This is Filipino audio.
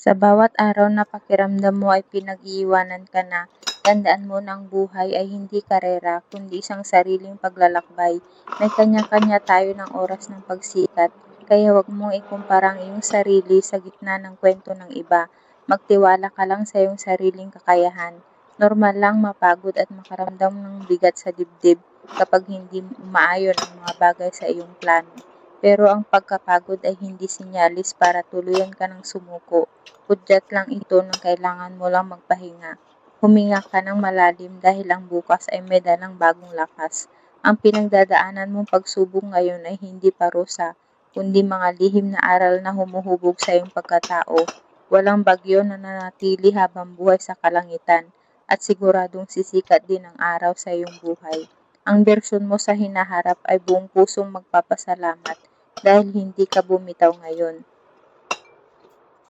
Sa bawat araw na pakiramdam mo ay pinag-iiwanan ka na, tandaan mo na ang buhay ay hindi karera, kundi isang sariling paglalakbay. May kanya-kanya tayo ng oras ng pagsikat, kaya wag mong ikumpara ang iyong sarili sa gitna ng kwento ng iba. Magtiwala ka lang sa iyong sariling kakayahan. Normal lang mapagod at makaramdam ng bigat sa dibdib kapag hindi umaayon ang mga bagay sa iyong plano. Pero ang pagkapagod ay hindi sinyalis para tuluyan ka ng sumuko. Hudyat lang ito na kailangan mo lang magpahinga. Huminga ka ng malalim dahil ang bukas ay may dalang bagong lakas. Ang pinagdadaanan mong pagsubok ngayon ay hindi parusa, kundi mga lihim na aral na humuhubog sa iyong pagkatao. Walang bagyo na nanatili habang buhay sa kalangitan, at siguradong sisikat din ang araw sa iyong buhay. Ang bersyon mo sa hinaharap ay buong pusong magpapasalamat dahil hindi ka bumitaw ngayon.